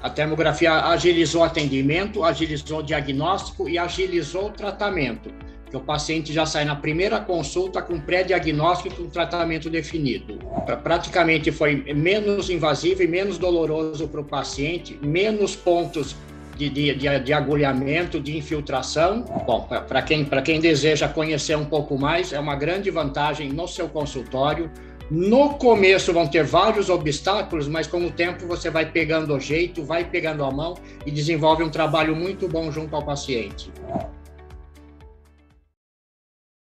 A termografia agilizou o atendimento, agilizou o diagnóstico e agilizou o tratamento. Que o paciente já sai na primeira consulta com pré-diagnóstico e com tratamento definido. Praticamente foi menos invasivo e menos doloroso para o paciente, menos pontos de agulhamento, de infiltração. Bom, para quem deseja conhecer um pouco mais, é uma grande vantagem no seu consultório. No começo vão ter vários obstáculos, mas com o tempo você vai pegando o jeito, vai pegando a mão e desenvolve um trabalho muito bom junto ao paciente.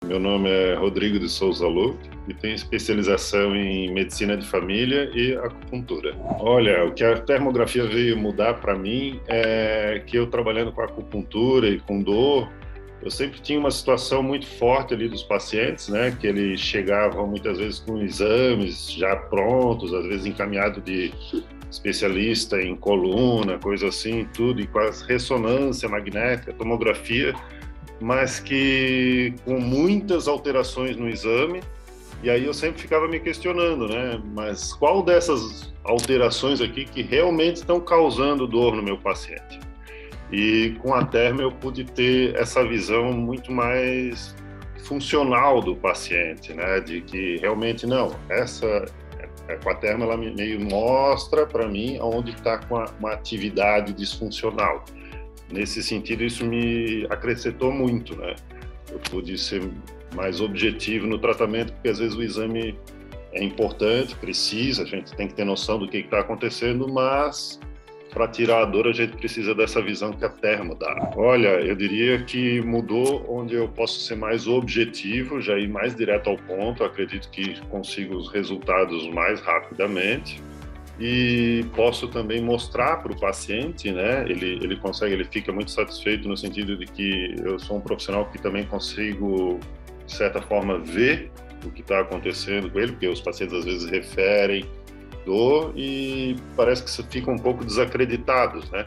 Meu nome é Rodrigo de Souza Luque e tenho especialização em medicina de família e acupuntura. Olha, o que a termografia veio mudar para mim é que eu trabalhando com acupuntura e com dor, eu sempre tinha uma situação muito forte ali dos pacientes, né? Que eles chegavam muitas vezes com exames já prontos, às vezes encaminhado de especialista em coluna, coisa assim, tudo, e com a ressonância magnética, tomografia, mas que com muitas alterações no exame, e aí eu sempre ficava me questionando, né? Mas qual dessas alterações aqui que realmente estão causando dor no meu paciente? E com a termo eu pude ter essa visão muito mais funcional do paciente, né? De que realmente não, com a termo ela meio mostra para mim onde está com uma atividade disfuncional. Nesse sentido, isso me acrescentou muito, né? Eu pude ser mais objetivo no tratamento, porque às vezes o exame é importante, precisa, a gente tem que ter noção do que está acontecendo, mas para tirar a dor a gente precisa dessa visão que a termo dá. Olha, eu diria que mudou onde eu posso ser mais objetivo, já ir mais direto ao ponto, eu acredito que consigo os resultados mais rapidamente. E posso também mostrar para o paciente, né? Ele fica muito satisfeito no sentido de que eu sou um profissional que também consigo, de certa forma, ver o que está acontecendo com ele, porque os pacientes às vezes referem dor e parece que ficam um pouco desacreditados, né?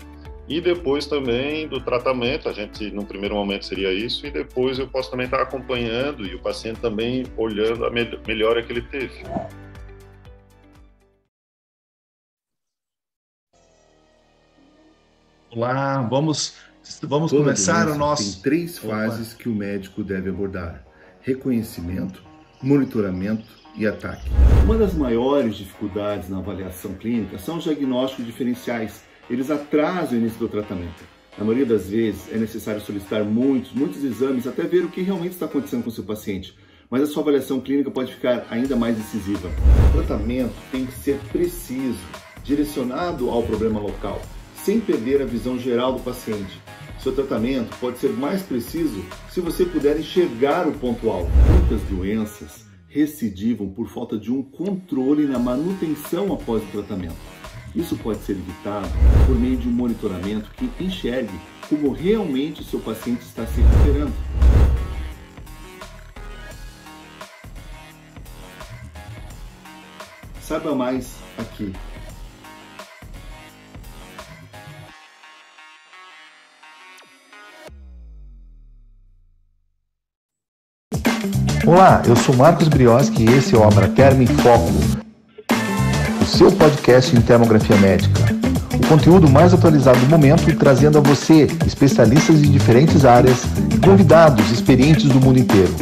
E depois também do tratamento, a gente, no primeiro momento seria isso, e depois eu posso também estar acompanhando e o paciente também olhando a melhora que ele teve. Olá, vamos começar o nosso... Tem 3 fases que o médico deve abordar: reconhecimento, monitoramento e ataque. Uma das maiores dificuldades na avaliação clínica são os diagnósticos diferenciais. Eles atrasam o início do tratamento. Na maioria das vezes é necessário solicitar muitos exames até ver o que realmente está acontecendo com o seu paciente. Mas a sua avaliação clínica pode ficar ainda mais decisiva. O tratamento tem que ser preciso, direcionado ao problema local, sem perder a visão geral do paciente. Seu tratamento pode ser mais preciso se você puder enxergar o ponto-alvo. Muitas doenças recidivam por falta de um controle na manutenção após o tratamento. Isso pode ser evitado por meio de um monitoramento que enxergue como realmente o seu paciente está se recuperando. Saiba mais aqui. Olá, eu sou Marcos Brioski e esse é o Abraterm em Foco, o seu podcast em termografia médica. O conteúdo mais atualizado do momento, trazendo a você especialistas de diferentes áreas e convidados experientes do mundo inteiro.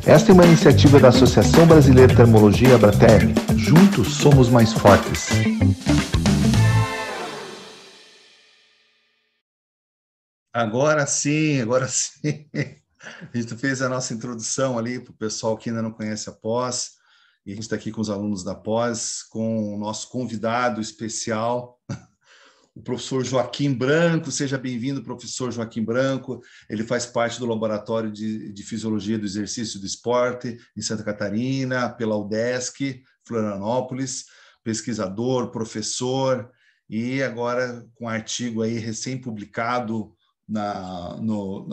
Esta é uma iniciativa da Associação Brasileira de Termologia Abraterm. Juntos somos mais fortes. Agora sim. A gente fez a nossa introdução ali para o pessoal que ainda não conhece a pós, e a gente está aqui com os alunos da pós, com o nosso convidado especial, o professor Joaquim Branco. Seja bem-vindo, professor Joaquim Branco. Ele faz parte do Laboratório de Fisiologia do Exercício e do Esporte em Santa Catarina, pela UDESC, Florianópolis, pesquisador, professor, e agora com um artigo aí recém-publicado no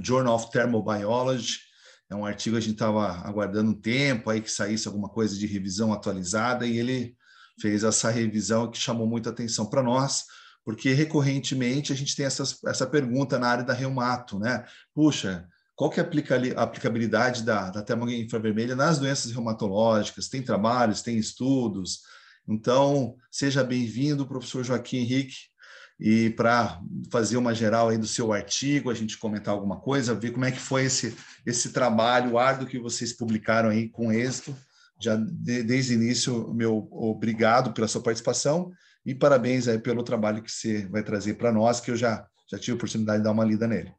Journal of Thermobiology. É um artigo que a gente estava aguardando um tempo aí que saísse alguma coisa de revisão atualizada, e ele fez essa revisão que chamou muita atenção para nós, porque recorrentemente a gente tem essa pergunta na área da reumato, né? Puxa, qual que é a aplicabilidade da termografia infravermelha nas doenças reumatológicas? Tem trabalhos, tem estudos? Então, seja bem-vindo, professor Joaquim Henrique. e para fazer uma geral aí do seu artigo, a gente comentar alguma coisa, ver como é que foi esse trabalho árduo que vocês publicaram aí com êxito. Já desde o início, meu obrigado pela sua participação e parabéns aí pelo trabalho que você vai trazer para nós, que eu já tive a oportunidade de dar uma lida nele.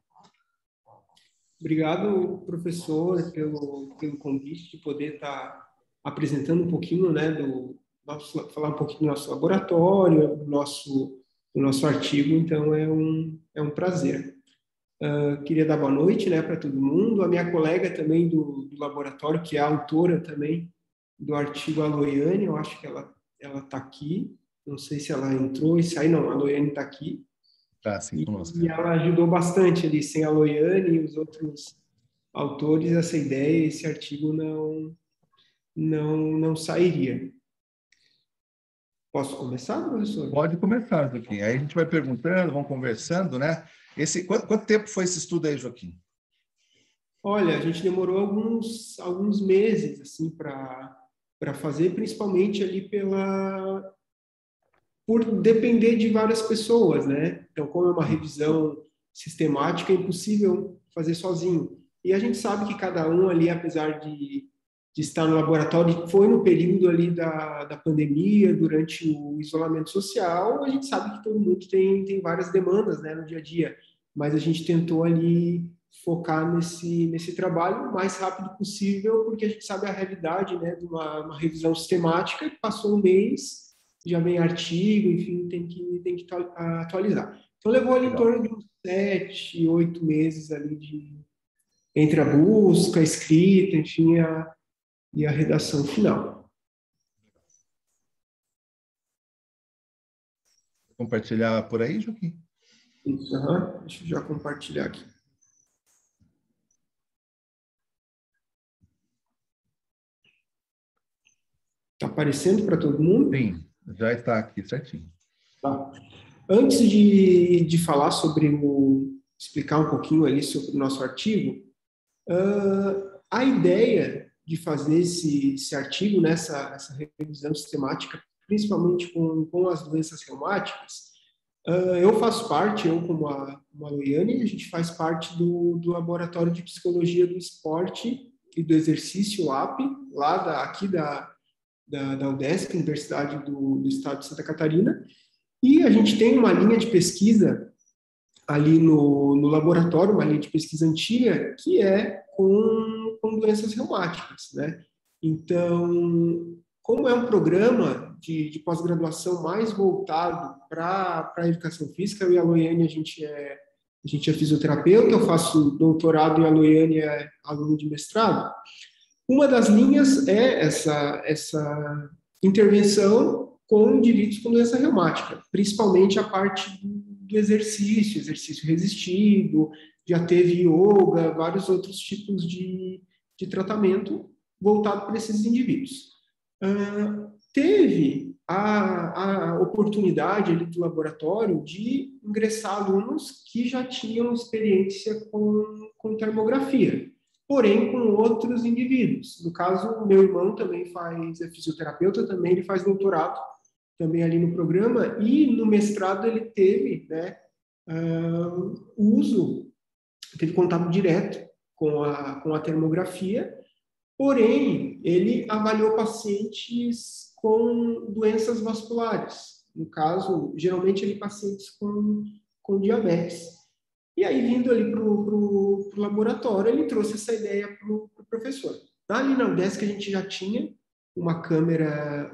Obrigado, professor, pelo convite de poder estar apresentando um pouquinho, né, falar um pouquinho do nosso laboratório, do nosso artigo. Então é um prazer. Queria dar boa noite, né, para todo mundo. A minha colega também do laboratório, que é a autora também do artigo, a Loiane, eu acho que ela está aqui. Não sei se ela entrou e saiu. Não, a Loiane está aqui. Tá, sim, conosco. E ela ajudou bastante ali. Sem a Loiane e os outros autores, essa ideia, esse artigo não sairia. Posso começar, professor? Pode começar, Joaquim. Aí a gente vai perguntando, vamos conversando, né? Quanto tempo foi esse estudo aí, Joaquim? Olha, a gente demorou alguns meses assim para fazer, principalmente ali por depender de várias pessoas, né? Então, como é uma revisão sistemática, é impossível fazer sozinho. E a gente sabe que cada um ali, apesar de estar no laboratório, foi no período ali da pandemia, durante o isolamento social, a gente sabe que todo mundo tem várias demandas, né, no dia a dia, mas a gente tentou ali focar nesse trabalho o mais rápido possível, porque a gente sabe a realidade, né, de uma revisão sistemática, que passou um mês, já vem artigo, enfim, tem que atualizar. Então, levou ali em torno de uns 7, 8 meses ali entre a busca, a escrita, enfim, e a redação final. Compartilhar por aí, Joaquim? Deixa eu já compartilhar aqui. Está aparecendo para todo mundo? Sim, já está aqui certinho. Tá. Antes de falar explicar um pouquinho ali sobre o nosso artigo, a ideia de fazer esse artigo, essa revisão sistemática, principalmente com as doenças reumáticas, eu faço parte, eu como a Loiane, a gente faz parte do Laboratório de Psicologia do Esporte e do Exercício, AP, lá aqui da UDESC, Universidade do Estado de Santa Catarina, e a gente tem uma linha de pesquisa ali no laboratório, uma linha de pesquisa antiga, que é com doenças reumáticas, né? Então, como é um programa de pós-graduação mais voltado para a educação física, eu e a Loiane, a gente é fisioterapeuta, eu faço doutorado e a Loiane é aluna de mestrado. Uma das linhas é essa intervenção com indivíduos com doença reumática, principalmente a parte do exercício resistido, já teve yoga, vários outros tipos de tratamento voltado para esses indivíduos. Teve a oportunidade ali do laboratório de ingressar alunos que já tinham experiência com termografia, porém com outros indivíduos. No caso, o meu irmão também é fisioterapeuta, também ele faz doutorado também ali no programa, e no mestrado ele teve, né, teve contato direto com a termografia, porém, ele avaliou pacientes com doenças vasculares. No caso, geralmente, pacientes com diabetes. E aí, vindo ali para o laboratório, ele trouxe essa ideia para o professor. Ali na UDESC, a gente já tinha uma câmera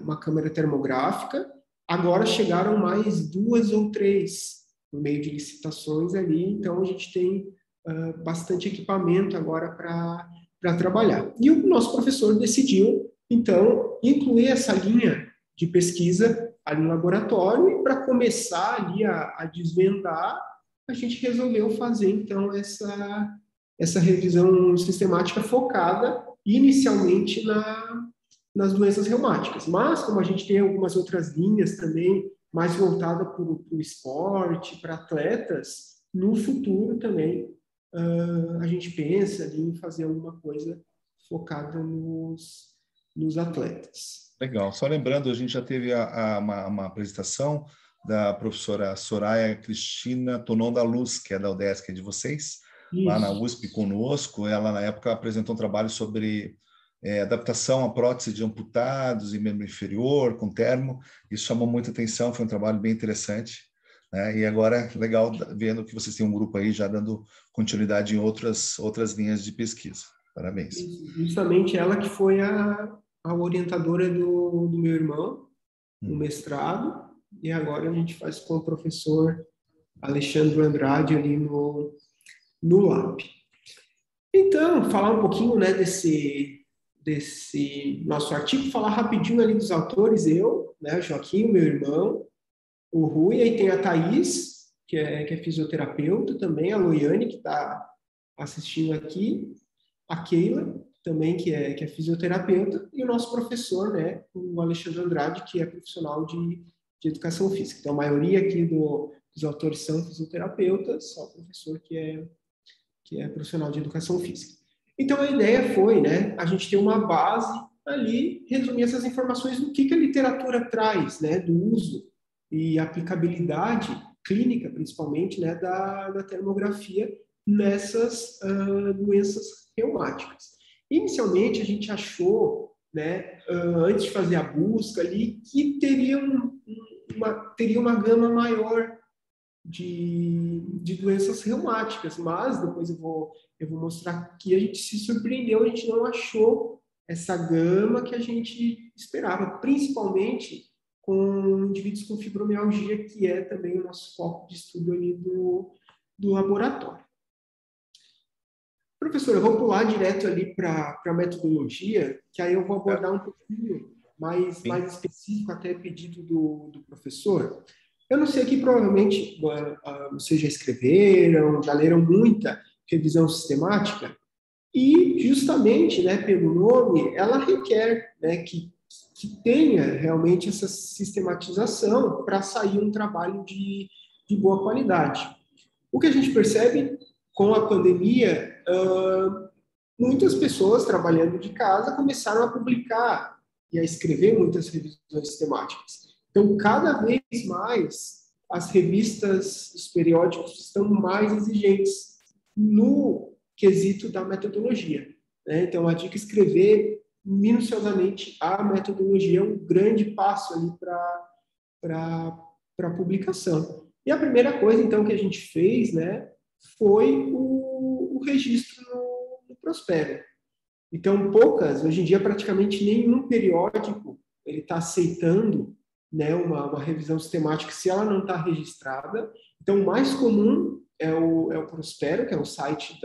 termográfica, agora chegaram mais 2 ou 3 no meio de licitações ali, então a gente tem bastante equipamento agora para trabalhar. E o nosso professor decidiu, então, incluir essa linha de pesquisa ali no laboratório, e para começar ali a desvendar, a gente resolveu fazer, então, essa revisão sistemática focada inicialmente nas doenças reumáticas. Mas, como a gente tem algumas outras linhas também, mais voltada para o esporte, para atletas, no futuro também a gente pensa ali em fazer alguma coisa focada nos atletas. Legal. Só lembrando, a gente já teve uma apresentação da professora Soraya Cristina Tonon da Luz, que é da UDESC, que é de vocês, lá na USP conosco. Ela, na época, apresentou um trabalho sobre adaptação à prótese de amputados e membro inferior, com termo. Isso chamou muita atenção, foi um trabalho bem interessante. E agora é legal vendo que vocês têm um grupo aí já dando continuidade em outras linhas de pesquisa. Parabéns. Justamente ela que foi a orientadora do meu irmão, no mestrado, e agora a gente faz com o professor Alexandre Andrade ali no LAB. Então, falar um pouquinho, né, desse nosso artigo, falar rapidinho ali dos autores, eu, né, o Joaquim, meu irmão, o Rui, aí tem a Thaís, que é fisioterapeuta também, a Loiane, que está assistindo aqui, a Keila, também, que é fisioterapeuta, e o nosso professor, né, o Alexandre Andrade, que é profissional de educação física. Então, a maioria aqui dos autores são fisioterapeutas, só o professor que é profissional de educação física. Então, a ideia foi, né, a gente ter uma base ali, resumir essas informações do que a literatura traz, né, do uso e aplicabilidade clínica, principalmente, né, da termografia nessas doenças reumáticas. Inicialmente, a gente achou, né, antes de fazer a busca ali, que teria uma gama maior de doenças reumáticas, mas depois eu vou mostrar que a gente se surpreendeu, a gente não achou essa gama que a gente esperava, principalmente com indivíduos com fibromialgia, que é também o nosso foco de estudo ali do laboratório. Professor, eu vou pular direto ali para a metodologia, que aí eu vou abordar um pouquinho mais específico, até pedido do professor. Eu não sei aqui, provavelmente, vocês já escreveram, já leram muita revisão sistemática, e justamente, né, pelo nome, ela requer, né, que tenha realmente essa sistematização para sair um trabalho de boa qualidade. O que a gente percebe com a pandemia, muitas pessoas trabalhando de casa começaram a publicar e a escrever muitas revisões sistemáticas. Então, cada vez mais, as revistas, os periódicos estão mais exigentes no quesito da metodologia, né? Então, a dica é escrever minuciosamente a metodologia, é um grande passo ali para a publicação. E a primeira coisa, então, que a gente fez, né, foi o registro no Prospero. Então, hoje em dia, praticamente nenhum periódico ele está aceitando, né, uma revisão sistemática se ela não está registrada. Então, o mais comum é o Prospero, que é um site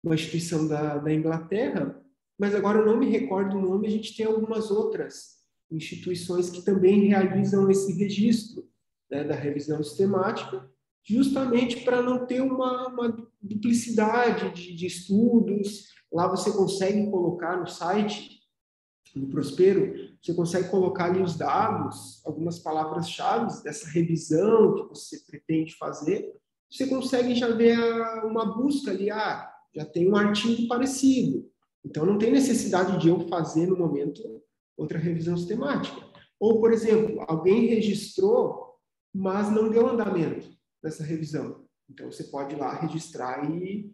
uma instituição da Inglaterra, mas agora eu não me recordo o nome, a gente tem algumas outras instituições que também realizam esse registro, né, da revisão sistemática, justamente para não ter uma duplicidade de estudos. Lá você consegue colocar no site, no Prospero, você consegue colocar ali os dados, algumas palavras-chave dessa revisão que você pretende fazer. Você consegue já ver uma busca ali, já tem um artigo parecido. Então, não tem necessidade de eu fazer, no momento, outra revisão sistemática. Ou, por exemplo, alguém registrou, mas não deu andamento nessa revisão. Então, você pode ir lá registrar e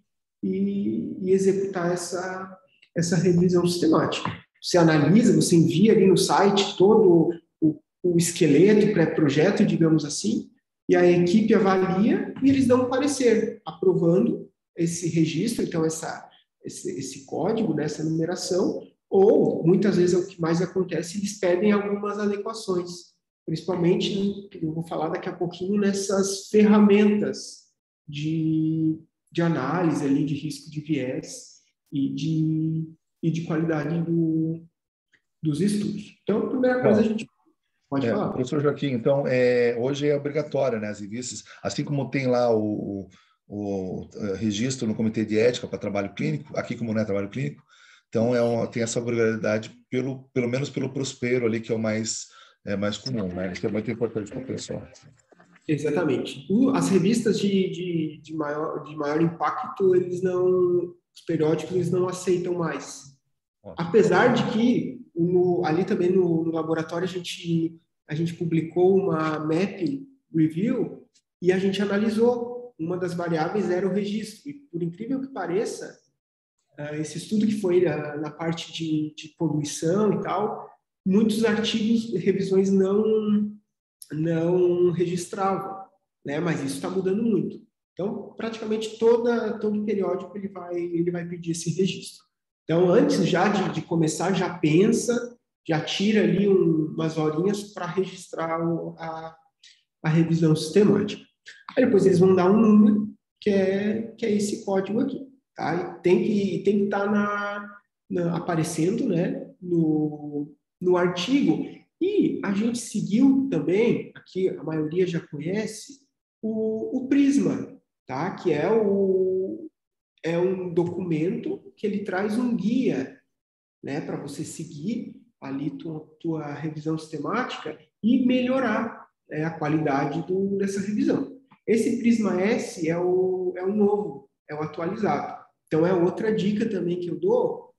executar essa revisão sistemática. Você analisa, você envia ali no site todo o esqueleto pré-projeto, digamos assim, e a equipe avalia e eles dão um parecer, aprovando esse registro, então esse código, essa numeração, ou, muitas vezes, é o que mais acontece, eles pedem algumas adequações, principalmente, eu vou falar daqui a pouquinho, nessas ferramentas de análise ali, de risco de viés e de qualidade dos estudos. Então, a primeira coisa a gente pode falar. Professor Joaquim, então, hoje é obrigatório, né, as revistas, assim como tem lá o registro no Comitê de Ética para trabalho clínico, aqui como não é trabalho clínico, então tem essa obrigatoriedade, pelo menos pelo Prospero ali, que é o mais comum, né? Isso é muito importante para o pessoal. Exatamente. As revistas de maior impacto, os periódicos eles não aceitam mais. Apesar de que ali também no laboratório a gente publicou uma map review e a gente analisou. Uma das variáveis era o registro. E, por incrível que pareça, esse estudo que foi na parte de poluição e tal, muitos artigos, revisões não registravam, né? Mas isso está mudando muito. Então, praticamente todo periódico ele vai pedir esse registro. Então, antes já de começar, já pensa, já tira ali umas horinhas para registrar a revisão sistemática. Aí depois eles vão dar um número, que é esse código aqui. Tá? E tem que estar aparecendo, né, no artigo. E a gente seguiu também, aqui a maioria já conhece, o Prisma, tá? Que é um documento que ele traz um guia, né, para você seguir ali tua revisão sistemática e melhorar, né, a qualidade dessa revisão. Esse Prisma S é o novo, é o atualizado. Então, é outra dica também que eu dou.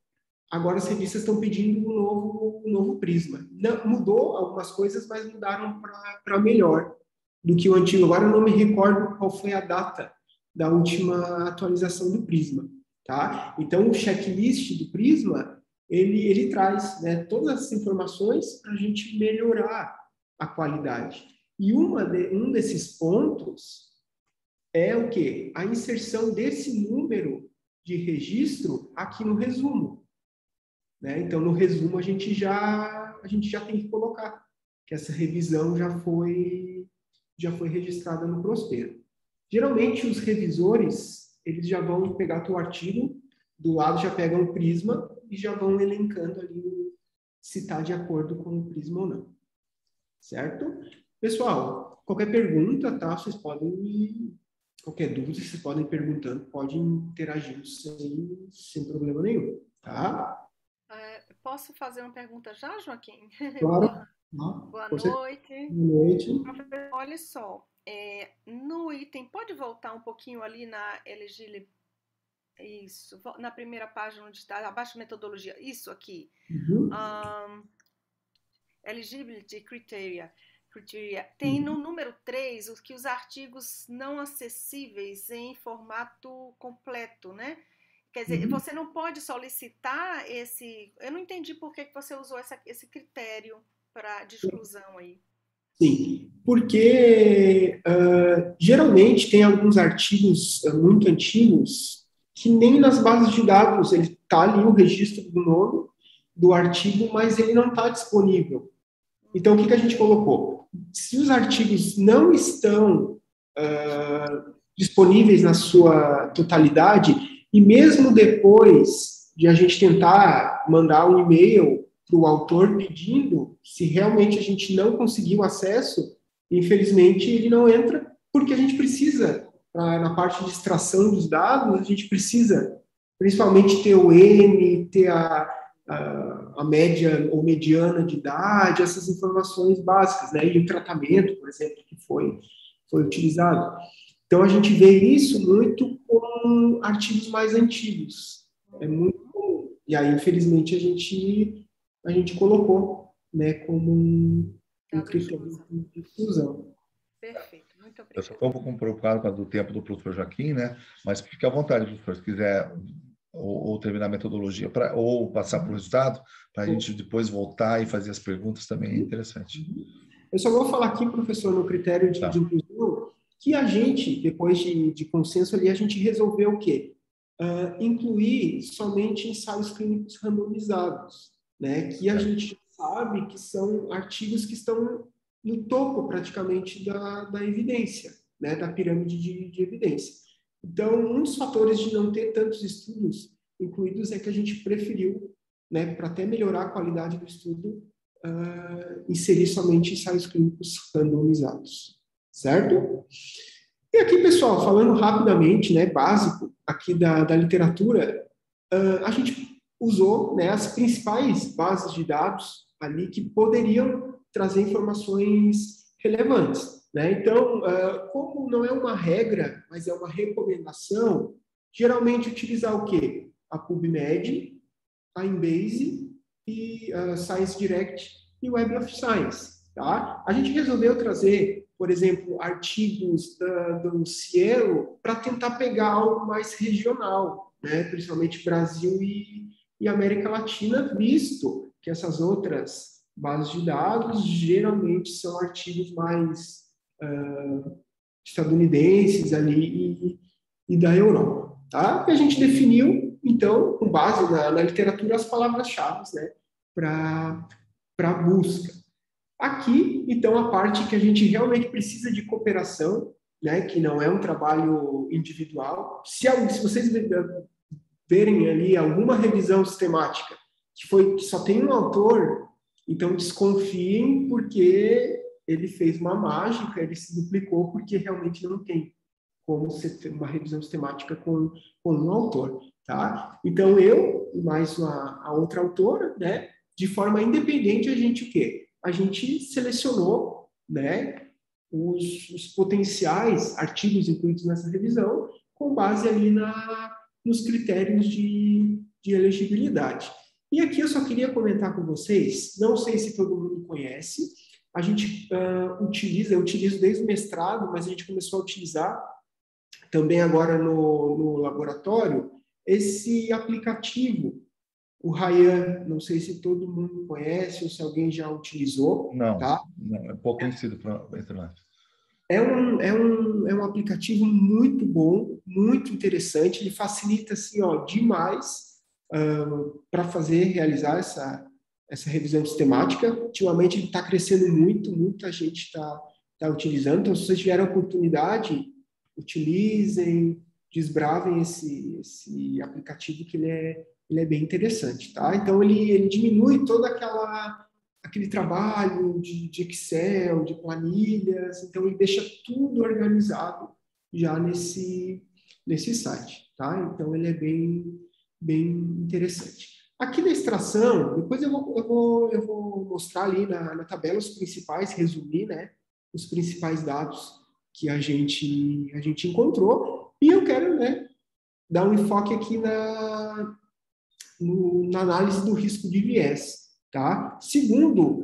Agora, as revistas estão pedindo um novo Prisma. Não, mudou algumas coisas, mas mudaram para melhor do que o antigo. Agora, eu não me recordo qual foi a data da última atualização do Prisma. Tá? Então, o checklist do Prisma, ele traz, né, todas as informações para a gente melhorar a qualidade. E um desses pontos é o quê? A inserção desse número de registro aqui no resumo. Né? Então, no resumo, a gente já tem que colocar que essa revisão já foi registrada no Prospero. Geralmente, os revisores, eles já vão pegar o artigo, do lado já pegam o Prisma e já vão elencando ali se está de acordo com o Prisma ou não. Certo? Pessoal, qualquer pergunta, tá? Vocês podem... Qualquer dúvida, vocês podem ir perguntando, podem interagir sem problema nenhum, tá? Posso fazer uma pergunta já, Joaquim? Claro. Boa noite. Boa noite. Olha só, no item, pode voltar um pouquinho ali na eligibilidade? Isso, na primeira página onde está, abaixo da metodologia, isso aqui. Uhum. Eligibility criteria. Tem no número 3 os artigos não acessíveis em formato completo, né? Quer dizer, você não pode solicitar esse... Eu não entendi por que você usou esse critério de exclusão aí. Sim, porque geralmente tem alguns artigos muito antigos que nem nas bases de dados ele está ali o registro do nome do artigo, mas ele não está disponível. Então, o que a gente colocou? Se os artigos não estão disponíveis na sua totalidade, e mesmo depois de a gente tentar mandar um e-mail para o autor pedindo, se realmente a gente não conseguiu acesso, infelizmente ele não entra, porque a gente precisa, na parte de extração dos dados, a gente precisa principalmente ter o N, ter a média ou mediana de idade, essas informações básicas, né? E o tratamento, por exemplo, que foi utilizado. Então, a gente vê isso muito com artigos mais antigos. É muito comum. E aí, infelizmente, a gente colocou, né, como um critério de exclusão. Perfeito, muito obrigado. Eu só estou um pouco preocupado do tempo do professor Joaquim, né? Mas fique à vontade, professor, se quiser ou terminar a metodologia, ou passar para o resultado, para a gente depois voltar e fazer as perguntas também é interessante. Eu só vou falar aqui, professor, no critério de inclusão, que a gente, depois de consenso ali, a gente resolveu o quê? Incluir somente ensaios clínicos randomizados, né? Que a gente sabe que são artigos que estão no topo, praticamente, da evidência, né? Da pirâmide de evidência. Então, um dos fatores de não ter tantos estudos incluídos é que a gente preferiu, né, para até melhorar a qualidade do estudo, inserir somente ensaios clínicos randomizados, certo? E aqui, pessoal, falando rapidamente, né, básico aqui da literatura, a gente usou, né, as principais bases de dados ali que poderiam trazer informações relevantes. Né? Então, como não é uma regra, mas é uma recomendação, geralmente utilizar o quê? A PubMed, a Embase e a Science Direct e Web of Science. Tá? A gente resolveu trazer por exemplo, artigos do Cielo para tentar pegar algo mais regional, né? Principalmente Brasil e América Latina, visto que essas outras bases de dados geralmente são artigos mais estadunidenses ali e da Europa. Tá? E a gente definiu, então, com base na literatura, as palavras-chave, né, para busca. Aqui, então, a parte que a gente realmente precisa de cooperação, né, que não é um trabalho individual. Se vocês verem ali alguma revisão sistemática que só tem um autor, então desconfiem, porque ele fez uma mágica, ele se duplicou, porque realmente não tem como você ter uma revisão sistemática com um autor, tá? Então, eu e mais a outra autora, né, de forma independente, a gente o quê? A gente selecionou, né, os potenciais artigos incluídos nessa revisão com base ali nos critérios de elegibilidade. E aqui eu só queria comentar com vocês, não sei se todo mundo conhece, a gente eu utilizo desde o mestrado, mas a gente começou a utilizar também agora no laboratório, esse aplicativo, o Ryan, não sei se todo mundo conhece ou se alguém já utilizou. Não, tá? Não, é pouco conhecido para a internet. É um aplicativo muito bom, muito interessante, ele facilita assim, demais para realizar essa revisão sistemática. Ultimamente ele está crescendo muito, muita gente está utilizando, então se vocês tiverem a oportunidade, utilizem, desbravem esse aplicativo, que ele é bem interessante, tá? Então ele diminui todo aquele trabalho de Excel, de planilhas, então ele deixa tudo organizado já nesse site, tá? Então ele é bem interessante. Aqui na extração, depois eu vou mostrar ali na tabela os principais, resumir, né, os principais dados que a gente encontrou, e eu quero, né, dar um enfoque aqui na análise do risco de viés, tá? Segundo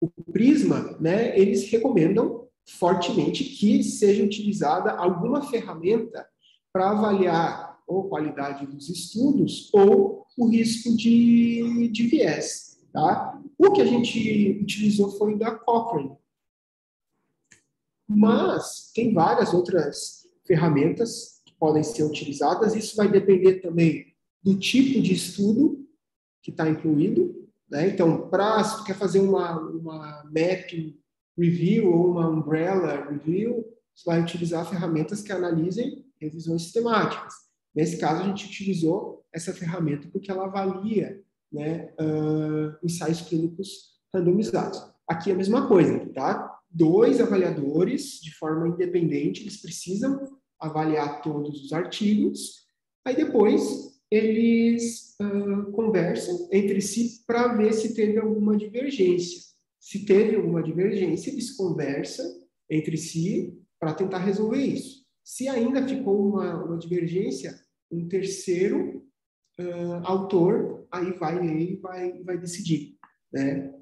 o Prisma, né, eles recomendam fortemente que seja utilizada alguma ferramenta para avaliar ou a qualidade dos estudos ou o risco de viés, tá? O que a gente utilizou foi o da Cochrane, mas tem várias outras ferramentas que podem ser utilizadas. Isso vai depender também do tipo de estudo que está incluído, né? Então, se tu quer fazer uma mapping review ou uma umbrella review, você vai utilizar ferramentas que analisem revisões sistemáticas. Nesse caso, a gente utilizou essa ferramenta porque ela avalia, né, ensaios clínicos randomizados. Aqui é a mesma coisa, tá? 2 avaliadores, de forma independente, eles precisam avaliar todos os artigos, aí depois eles conversam entre si para ver se teve alguma divergência. Se teve alguma divergência, eles conversam entre si para tentar resolver isso. Se ainda ficou uma divergência, um terceiro autor aí vai ler e vai decidir, né,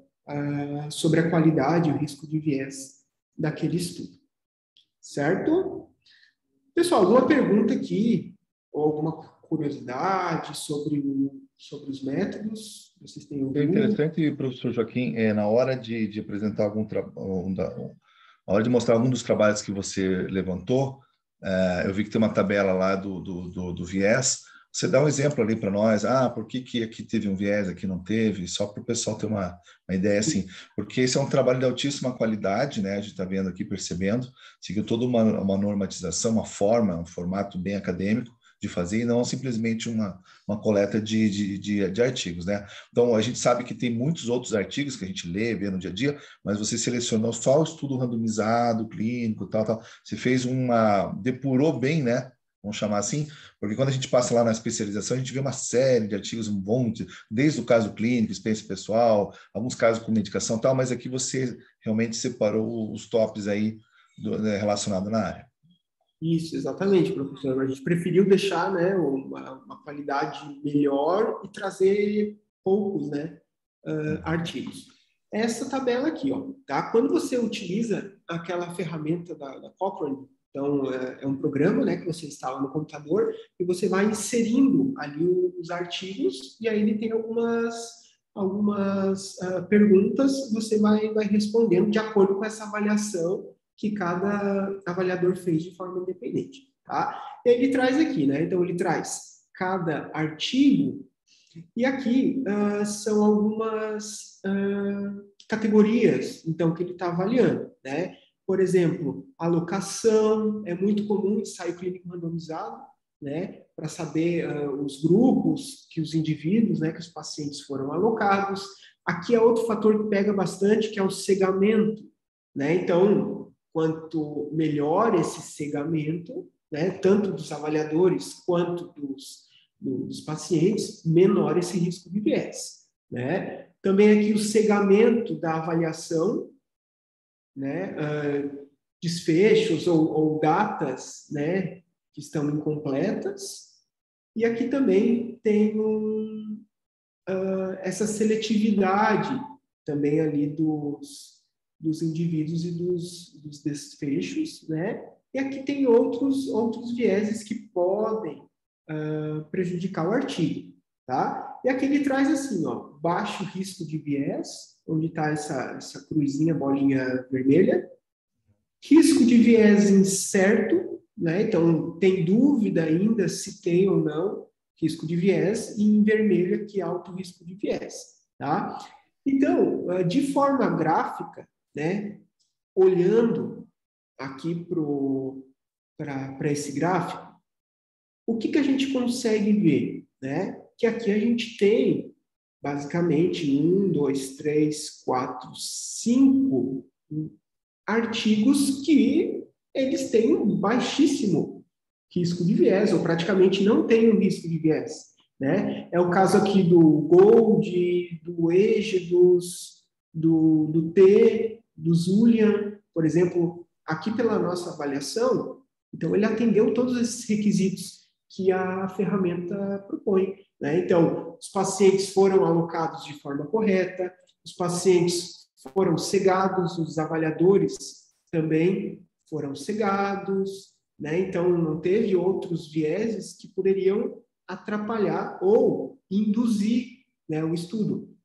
sobre a qualidade e o risco de viés daquele estudo. Certo? Pessoal, alguma pergunta aqui, ou alguma curiosidade sobre os métodos? Vocês têm algum? É interessante, professor Joaquim, na hora de apresentar na hora de mostrar algum dos trabalhos que você levantou, eu vi que tem uma tabela lá do viés. Você dá um exemplo ali para nós, por que aqui teve um viés, aqui não teve, só para o pessoal ter uma ideia assim, porque esse é um trabalho de altíssima qualidade, né? A gente está vendo aqui, percebendo, seguiu toda uma normatização, um formato bem acadêmico de fazer, e não simplesmente uma coleta de artigos, né? Então, a gente sabe que tem muitos outros artigos que a gente lê, vê no dia a dia, mas você selecionou só o estudo randomizado, clínico, tal. Você fez depurou bem, né? Vamos chamar assim, porque quando a gente passa lá na especialização, a gente vê uma série de artigos, um monte, desde o caso clínico, experiência pessoal, alguns casos com medicação e tal, mas aqui você realmente separou os tops aí relacionados na área. Isso, exatamente, professor. A gente preferiu deixar, né, uma qualidade melhor e trazer poucos, né, artigos. essa tabela aqui, ó, tá? Quando você utiliza aquela ferramenta da Cochrane, então é um programa, né, que você instala no computador e você vai inserindo ali os artigos e aí ele tem algumas perguntas, você vai respondendo de acordo com essa avaliação que cada avaliador fez de forma independente, tá? E aí ele traz aqui, né? Então ele traz cada artigo e aqui são algumas categorias, então, que ele está avaliando, né? Por exemplo, alocação, é muito comum ensaio clínico randomizado, né? Para saber os grupos que os indivíduos, né, que os pacientes foram alocados. Aqui é outro fator que pega bastante, que é o cegamento, né? Então, quanto melhor esse cegamento, né, tanto dos avaliadores quanto dos pacientes, menor esse risco de viés, né? Também aqui o cegamento da avaliação, né, desfechos ou datas, né, que estão incompletas. E aqui também tem essa seletividade também ali dos indivíduos e dos desfechos, né? E aqui tem outros vieses que podem prejudicar o artigo, tá? E aqui ele traz assim, ó, baixo risco de viés, onde está essa cruzinha, bolinha vermelha, risco de viés incerto, né? Então tem dúvida ainda se tem ou não risco de viés, e em vermelho aqui alto risco de viés, tá? Então, de forma gráfica, né, olhando aqui para esse gráfico, o que a gente consegue ver, né? Que aqui a gente tem, basicamente, 1, 2, 3, 4, 5 artigos que eles têm um baixíssimo risco de viés, ou praticamente não tem um risco de viés, né? É o caso aqui do Gold, do EGE, do T, do Zulian, por exemplo, aqui pela nossa avaliação, então ele atendeu todos esses requisitos que a ferramenta propõe, né? Então, os pacientes foram alocados de forma correta, os pacientes foram cegados, os avaliadores também foram cegados, né? Então, não teve outros vieses que poderiam atrapalhar ou induzir, né, o estudo.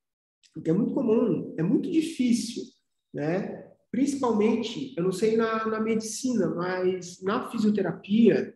Porque é muito comum, é muito difícil, né? Principalmente, eu não sei na medicina, mas na fisioterapia,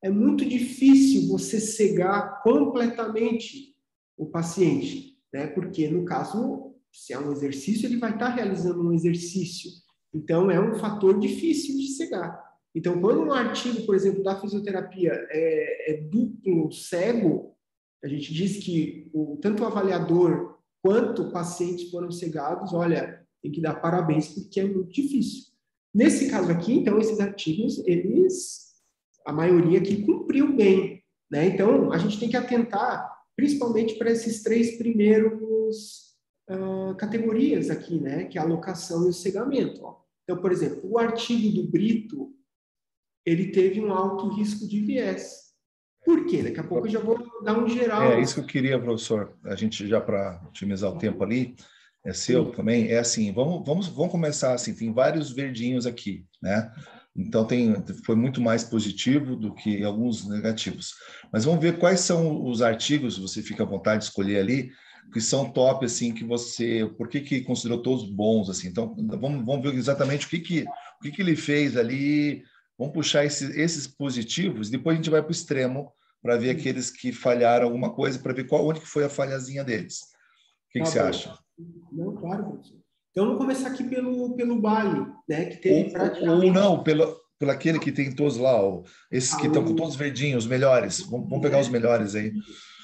é muito difícil você cegar completamente o paciente, né? Porque, no caso, se é um exercício, ele vai estar realizando um exercício. Então, é um fator difícil de cegar. Então, quando um artigo, por exemplo, da fisioterapia é duplo cego, a gente diz que tanto o avaliador quanto o paciente foram cegados, olha, tem que dar parabéns, porque é muito difícil. Nesse caso aqui, então, esses artigos, a maioria aqui cumpriu bem, né? Então, a gente tem que atentar principalmente para esses 3 primeiros categorias aqui, né? Que é a alocação e o cegamento. Ó. Então, por exemplo, o artigo do Brito, ele teve um alto risco de viés. Por quê? Daqui a pouco eu já vou dar um geral. É isso que eu queria, professor. A gente já, para otimizar o tempo ali, é seu também, é assim, vamos começar assim, tem vários verdinhos aqui, né? Então, foi muito mais positivo do que alguns negativos. Mas vamos ver quais são os artigos, você fica à vontade de escolher ali, que são top, assim, que você... Por que considerou todos bons, assim? Então, vamos ver exatamente o que ele fez ali. Vamos puxar esses positivos, depois a gente vai para o extremo para ver aqueles que falharam alguma coisa, para ver onde que foi a falhazinha deles. O que você acha? Não, claro, professor. Então, vamos começar aqui pelo Bali, né? Que teve praticamente... Ou não, pelo aquele que tem todos lá, esses que estão com todos verdinhos, os melhores. Vamos pegar os melhores aí.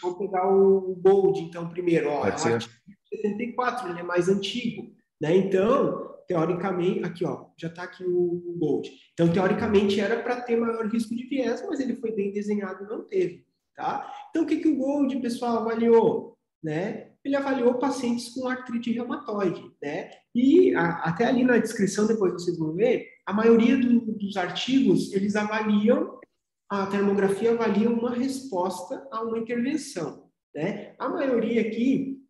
Vamos pegar o Gold, então, primeiro. Ó, Pode ser. Artigo 74, ele é mais antigo, né? Então, teoricamente, aqui, ó, já está aqui o Gold. Então, teoricamente, era para ter maior risco de viés, mas ele foi bem desenhado e não teve, tá? Então, o que o Gold, pessoal, avaliou, né? Ele avaliou pacientes com artrite reumatoide, né? E até ali na descrição, depois vocês vão ver, a maioria dos artigos, eles avaliam, a termografia avalia uma resposta a uma intervenção, né? A maioria aqui,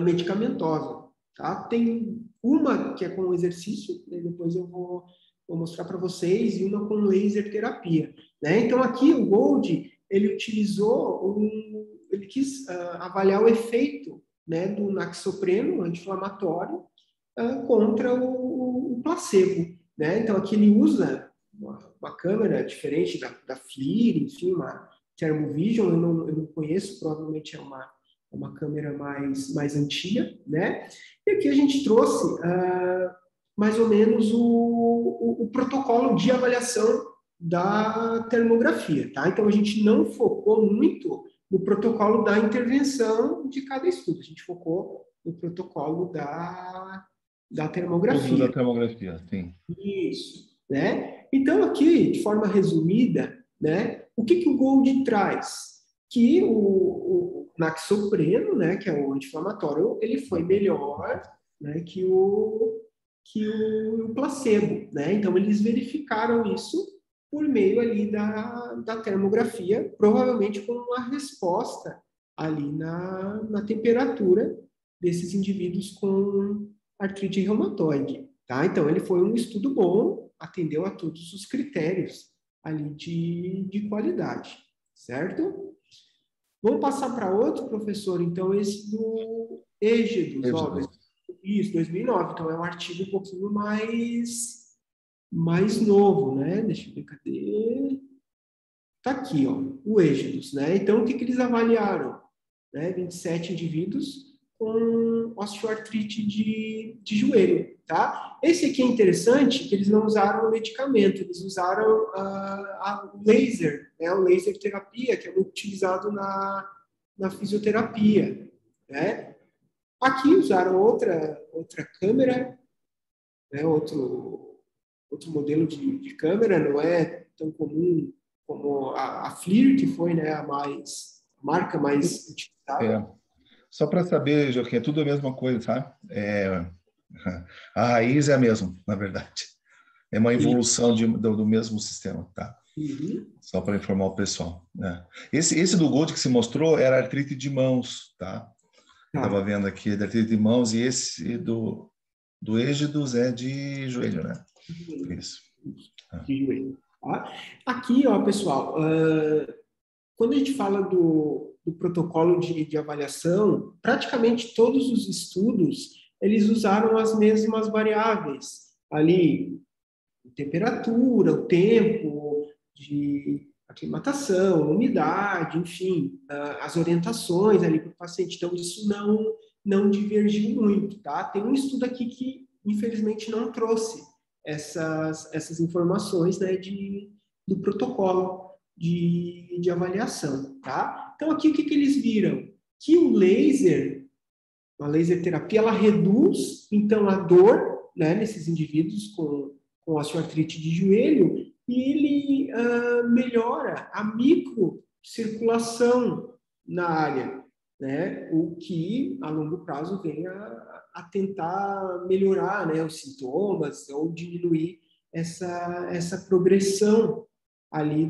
medicamentosa, tá? Tem uma que é com exercício, né? Depois eu vou mostrar para vocês, e uma com laser terapia, né? Então, aqui o Gold, ele quis avaliar o efeito, né, do naxopreno anti-inflamatório contra o placebo, né? Então, aqui ele usa uma câmera diferente da FLIR, enfim, uma Thermovision, eu não conheço, provavelmente é uma câmera mais antiga, né? E aqui a gente trouxe mais ou menos o protocolo de avaliação da termografia, tá? Então, a gente não focou muito no protocolo da intervenção de cada estudo, a gente focou no protocolo da termografia. Da termografia, sim. Isso, né? Então, aqui, de forma resumida, né, o que o Gold traz? Que o naxopreno, né, que é o anti-inflamatório, ele foi melhor, né, que o placebo, né? Então, eles verificaram isso por meio ali da termografia, provavelmente com uma resposta ali na temperatura desses indivíduos com artrite reumatoide, tá? Então, ele foi um estudo bom, atendeu a todos os critérios ali de qualidade, certo? Vamos passar para outro, professor, então, esse do Êgidos, isso, 2009, então é um artigo um pouquinho mais novo, né? Deixa eu ver, cadê? Tá aqui, ó, o Êgidos, né? Então, o que eles avaliaram? Né? 27 indivíduos com osteoartrite de joelho, tá? Esse aqui é interessante, que eles não usaram o medicamento, eles usaram a laser, né? O laser terapia, que é muito utilizado na fisioterapia, né? Aqui usaram outra câmera, né? Outro modelo de câmera, não é tão comum como a FLIR, que foi, né, a marca mais utilizada. Só para saber, Joaquim, é tudo a mesma coisa, sabe? A raiz é a mesma, na verdade. É uma evolução do mesmo sistema, tá? Uhum. Só para informar o pessoal, né? Esse do Gold que se mostrou era artrite de mãos, tá? Estava vendo aqui, da artrite de mãos, e esse do Êgidos é de joelho, né? Isso. De joelho. Tá? Aqui, ó, pessoal, quando a gente fala do protocolo de avaliação, praticamente todos os estudos, eles usaram as mesmas variáveis. Ali, temperatura, o tempo de aclimatação, umidade, enfim, as orientações ali para o paciente. Então, isso não divergiu muito, tá? Tem um estudo aqui que, infelizmente, não trouxe essas informações, né, do protocolo de avaliação, tá? Então, aqui o que eles viram? Que a laser terapia, ela reduz, então, a dor, né, nesses indivíduos com osteoartrite de joelho, e ele melhora a microcirculação na área, né? O que, a longo prazo, vem a tentar melhorar, né, os sintomas ou diminuir essa progressão ali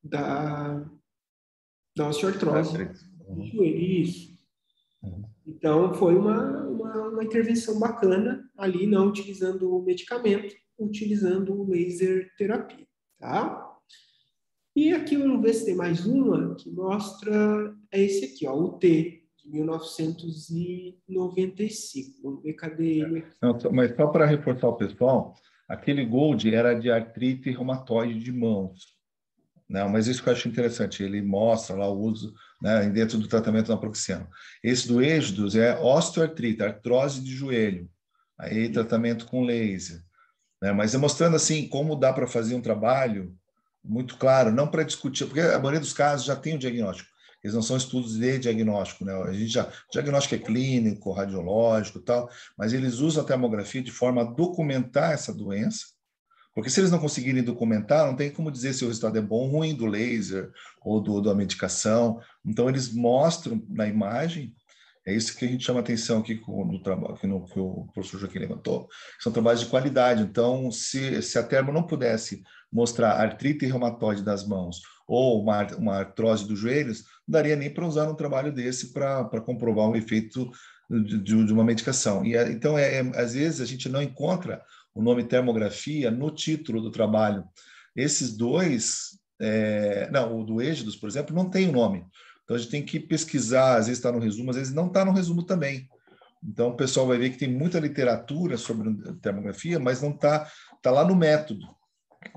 da osteoartrose do joelho. Isso. Então, foi uma intervenção bacana ali, não utilizando o medicamento, utilizando o laser terapia, tá? E aqui, vamos ver se tem mais uma que mostra, é esse aqui, ó, o T, de 1995. Vamos ver, cadê ele? Não, mas só para reforçar o pessoal, aquele Gold era de artrite reumatoide de mãos. Não, mas isso que eu acho interessante, ele mostra lá o uso, né, dentro do tratamento da naproxeno. Esse do Êgidos é osteoartrite, artrose de joelho, aí tratamento com laser, né, mas é mostrando assim como dá para fazer um trabalho muito claro, não para discutir, porque a maioria dos casos já tem o diagnóstico, eles não são estudos de diagnóstico, né? A gente o diagnóstico é clínico, radiológico e tal, mas eles usam a termografia de forma a documentar essa doença. Porque se eles não conseguirem documentar, não tem como dizer se o resultado é bom ou ruim do laser ou da medicação. Então, eles mostram na imagem, é isso que a gente chama atenção aqui no trabalho, que o professor Joaquim levantou, são trabalhos de qualidade. Então, se a termo não pudesse mostrar artrite reumatoide das mãos ou uma artrose dos joelhos, não daria nem para usar um trabalho desse para comprovar um efeito de uma medicação. E então, às vezes, a gente não encontra o nome termografia no título do trabalho. Esses dois, o do Êgidos, por exemplo, não tem o nome. Então, a gente tem que pesquisar, às vezes está no resumo, às vezes não está no resumo também. Então, o pessoal vai ver que tem muita literatura sobre termografia, mas não está lá no método,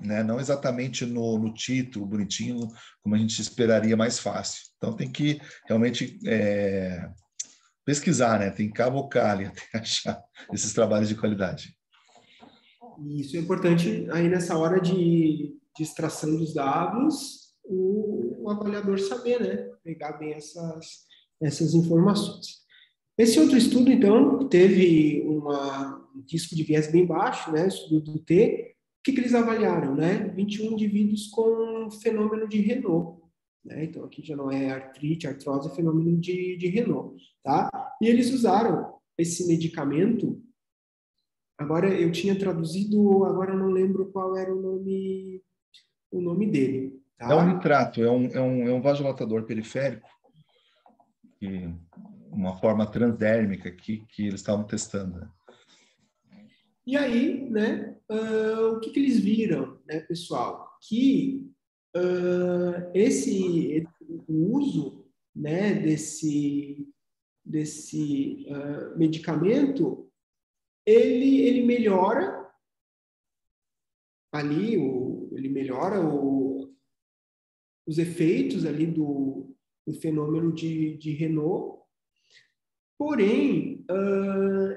né? Não exatamente no título, bonitinho, como a gente esperaria mais fácil. Então, tem que realmente pesquisar, né? Tem que cavocar ali até achar esses trabalhos de qualidade. Isso é importante aí nessa hora de extração dos dados, o avaliador saber, né? Pegar bem essas informações. Esse outro estudo, então, teve um risco de viés bem baixo, né? Estudo do T. O que eles avaliaram, né? 21 indivíduos com fenômeno de Renault, né? Então, aqui já não é artrite, artrose, é fenômeno de Renault, tá? E eles usaram esse medicamento. Agora, eu tinha traduzido, agora eu não lembro qual era o nome dele. Tá? É um nitrato, é um vasodilatador periférico, uma forma transdérmica que eles estavam testando. Né? E aí, né, o que eles viram, né, pessoal? Que o uso, né, desse medicamento, ele melhora ali, ele melhora os efeitos ali do fenômeno de Renault, porém,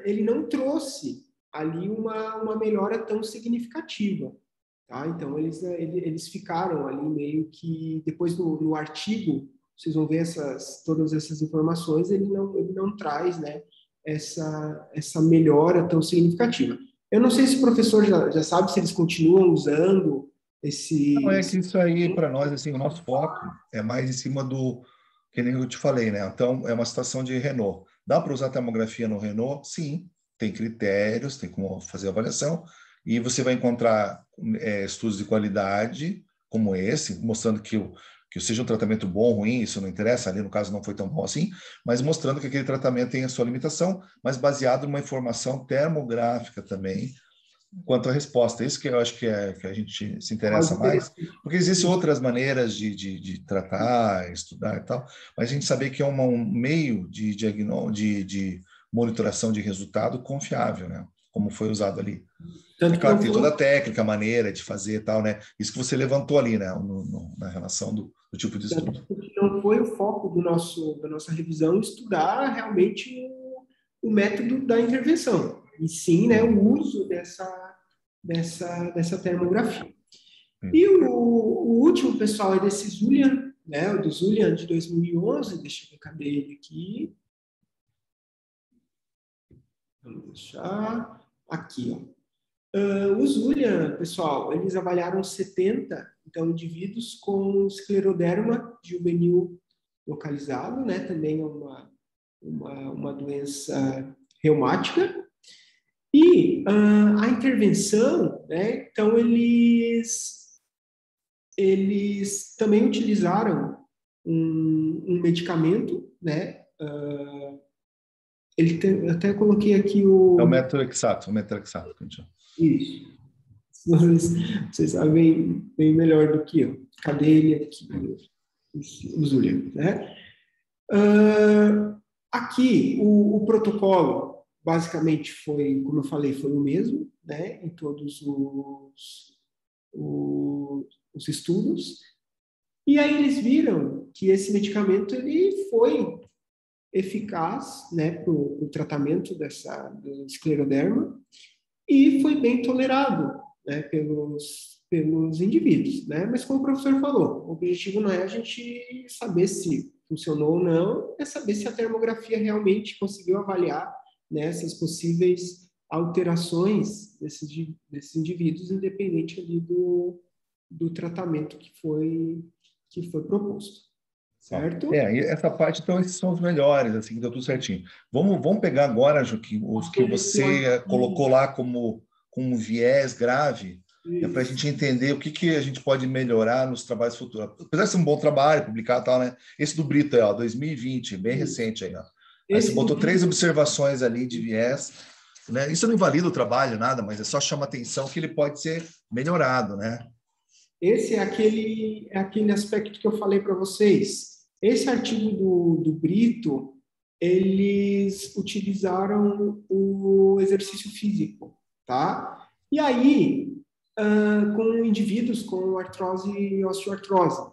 ele não trouxe ali uma melhora tão significativa. Tá? Então, eles ficaram ali meio que, depois no artigo, vocês vão ver todas essas informações, ele não traz, né, essa melhora tão significativa. Eu não sei se o professor já sabe se eles continuam usando esse... Não, é que isso aí, para nós, assim, o nosso foco é mais em cima do, que nem eu te falei, né? Então, é uma situação de Renault. Dá para usar termografia no Renault? Sim, tem critérios, tem como fazer avaliação, e você vai encontrar estudos de qualidade como esse, mostrando que seja um tratamento bom ou ruim, isso não interessa, ali no caso não foi tão bom assim, mas mostrando que aquele tratamento tem a sua limitação, mas baseado numa informação termográfica também, quanto à resposta. Isso que eu acho que a gente se interessa mais, porque existem outras maneiras de tratar, estudar e tal, mas a gente saber que é um meio de monitoração de resultado confiável, né? Como foi usado ali. É claro que tem toda a técnica, a maneira de fazer e tal, né? Isso que você levantou ali, né? Na relação do tipo de estudo. Não foi o foco da nossa revisão estudar realmente o método da intervenção, e sim, né, o uso dessa termografia. E o último, pessoal, é desse Zulian, né? O do Zulian de 2011. Deixa eu ver, cadê ele aqui? Vamos deixar aqui, ó. O Zulian, pessoal, eles avaliaram 70 indivíduos com escleroderma juvenil localizado, né? Também é uma doença reumática. E a intervenção, né? Então, eles também utilizaram um medicamento, né? Eu até coloquei aqui É o metrexato. Isso. Vocês sabem bem melhor do que eu. Cadê ele aqui? O Zulian, né? Aqui, o protocolo, basicamente, foi, como eu falei, foi o mesmo, né? Em todos os estudos. E aí eles viram que esse medicamento ele foi eficaz, né, para o tratamento do escleroderma, e foi bem tolerado, né, pelos indivíduos, né? Mas como o professor falou, o objetivo não é a gente saber se funcionou ou não, é saber se a termografia realmente conseguiu avaliar, né, essas possíveis alterações desses indivíduos, independente ali do tratamento que foi proposto. Certo? E essa parte, então, esses são os melhores, assim, deu tudo certinho. Vamos pegar agora, Joaquim, os que você colocou lá como viés grave, para a gente entender o que a gente pode melhorar nos trabalhos futuros. Apesar de ser um bom trabalho, publicar e tal, né? Esse do Brito aí, ó, 2020, bem recente aí, ó. Aí você botou 3 observações ali de viés, né? Isso não invalida o trabalho, nada, mas é só chama atenção que ele pode ser melhorado, né? Esse é aquele aspecto que eu falei para vocês. Esse artigo do Brito, eles utilizaram o exercício físico, tá? E aí, com indivíduos com artrose e osteoartrose.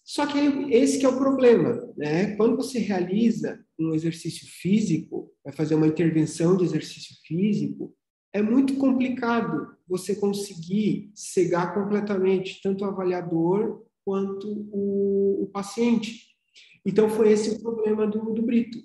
Só que esse que é o problema, né? Quando você realiza um exercício físico, vai fazer uma intervenção de exercício físico, é muito complicado você conseguir cegar completamente tanto o avaliador quanto o paciente. Então, foi esse o problema do Brito,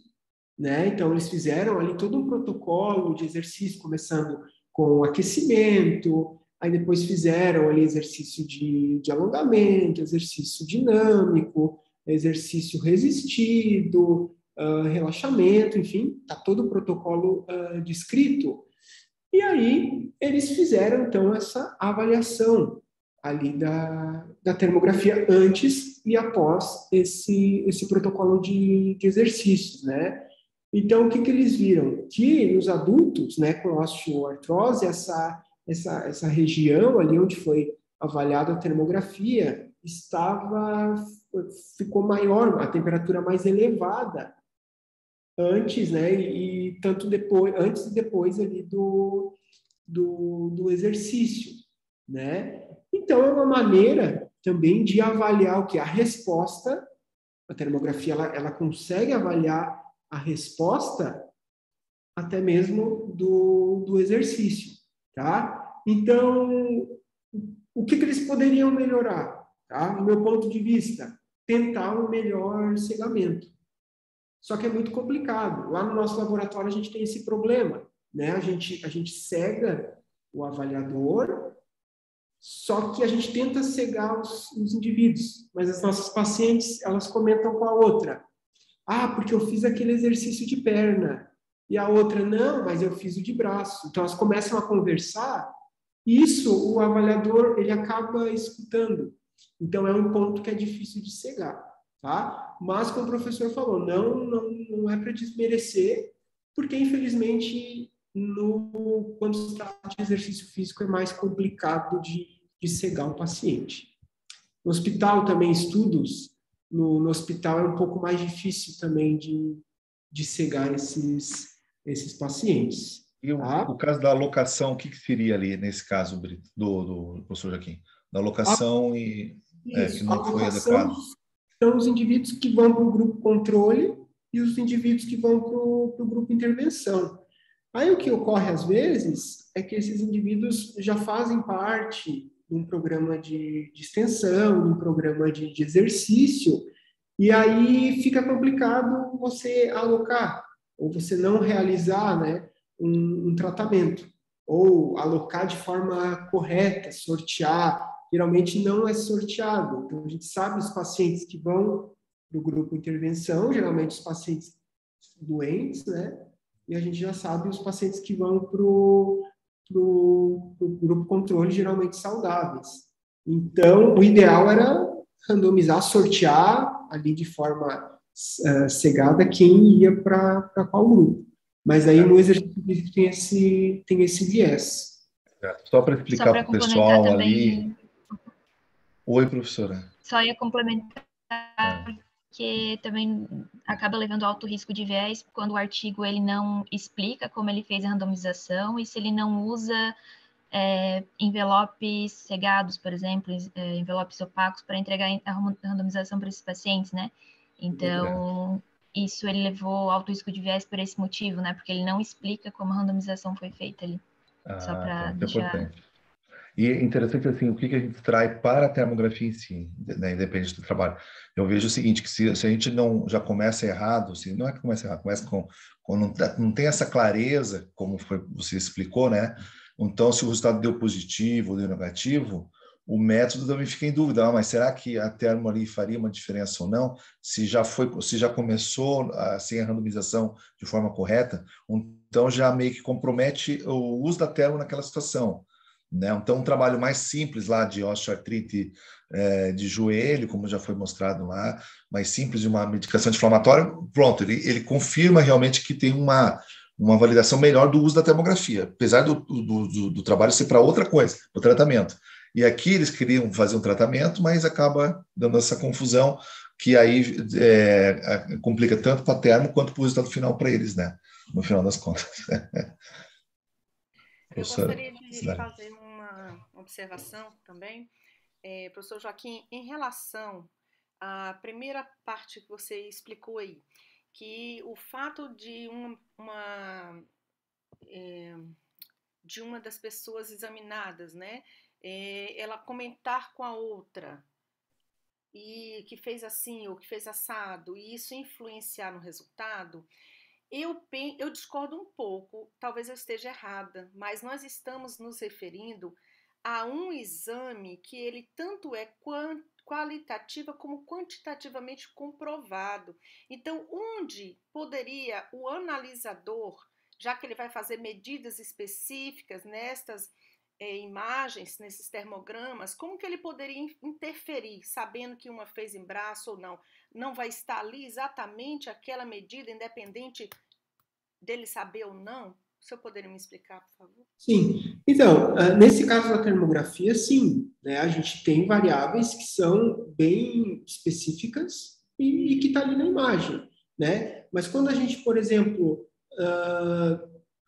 né? Então, eles fizeram ali todo um protocolo de exercício, começando com aquecimento, aí depois fizeram ali exercício de alongamento, exercício dinâmico, exercício resistido, relaxamento, enfim, está todo o protocolo descrito. E aí eles fizeram, então, essa avaliação ali da termografia antes e após esse protocolo de exercícios, né? Então, o que eles viram? Que nos adultos, né, com osteoartrose, essa região ali onde foi avaliada a termografia ficou maior, a temperatura mais elevada antes, né, e tanto depois, antes e depois ali do exercício, né? Então, é uma maneira também de avaliar o que? A resposta. A termografia, ela consegue avaliar a resposta até mesmo do exercício, tá? Então, o que eles poderiam melhorar? Tá? Do meu ponto de vista, tentar um melhor cegamento. Só que é muito complicado. Lá no nosso laboratório a gente tem esse problema, né? A gente cega o avaliador, só que a gente tenta cegar os indivíduos, mas as nossas pacientes, elas comentam com a outra: ah, porque eu fiz aquele exercício de perna. E a outra: não, mas eu fiz o de braço. Então, elas começam a conversar, e isso o avaliador, ele acaba escutando. Então, é um ponto que é difícil de cegar, tá? Mas, como o professor falou, não é para desmerecer, porque, infelizmente, quando se trata de exercício físico, é mais complicado de cegar o paciente. No hospital, também, estudos, no hospital é um pouco mais difícil também de cegar esses pacientes. E o caso da alocação, o que seria ali nesse caso, Brito, do professor Joaquim? Da alocação que não foi adequado. São os indivíduos que vão para o grupo controle e os indivíduos que vão para o grupo intervenção. Aí o que ocorre às vezes é que esses indivíduos já fazem parte de um programa de extensão, de um programa de exercício, e aí fica complicado você alocar, ou você não realizar, né, um tratamento, ou alocar de forma correta, sortear. Geralmente não é sorteado. Então, a gente sabe os pacientes que vão para o grupo intervenção, geralmente os pacientes doentes, né? E a gente já sabe os pacientes que vão para o grupo controle, geralmente saudáveis. Então, o ideal era randomizar, sortear ali de forma cegada quem ia para qual grupo. Mas aí no exercício tem esse viés. Só para explicar para o pessoal também... ali... Oi, professora. Só ia complementar que também acaba levando alto risco de viés quando o artigo ele não explica como ele fez a randomização e se ele não usa envelopes cegados, por exemplo, envelopes opacos para entregar a randomização para esses pacientes, né? Então, isso ele levou alto risco de viés por esse motivo, né? Porque ele não explica como a randomização foi feita ali. Só para deixar... E é interessante, assim, o que a gente traz para a termografia em si, né, independente do trabalho. Eu vejo o seguinte, que se a gente não já começa errado, assim, não é que começa errado, começa com não tem essa clareza, como você explicou, né? Então, se o resultado deu positivo ou deu negativo, o método também fica em dúvida. Mas será que a termo ali faria uma diferença ou não? Se já começou sem a randomização de forma correta, então já meio que compromete o uso da termo naquela situação. né? Então, um trabalho mais simples lá de osteoartrite de joelho, como já foi mostrado lá, mais simples de uma medicação anti-inflamatória, pronto, ele confirma realmente que tem uma validação melhor do uso da termografia, apesar do trabalho ser para outra coisa, o tratamento. E aqui eles queriam fazer um tratamento, mas acaba dando essa confusão, que aí complica tanto para a termo quanto para o resultado final para eles, né? No final das contas. Eu gostaria de fazer uma observação também, professor Joaquim, em relação à primeira parte que você explicou aí, que o fato de uma das pessoas examinadas, né, ela comentar com a outra e que fez assim ou que fez assado, e isso influenciar no resultado, eu discordo um pouco, talvez eu esteja errada, mas nós estamos nos referindo a um exame que ele tanto é qualitativa como quantitativamente comprovado. Então, onde poderia o analisador, já que ele vai fazer medidas específicas nestas imagens, nesses termogramas, como que ele poderia interferir, sabendo que uma fez em braço ou não? Não vai estar ali exatamente aquela medida, independente dele saber ou não? O senhor poderia me explicar, por favor? Sim. Então, nesse caso da termografia, sim, né, a gente tem variáveis que são bem específicas e que está ali na imagem, né? Mas quando a gente, por exemplo,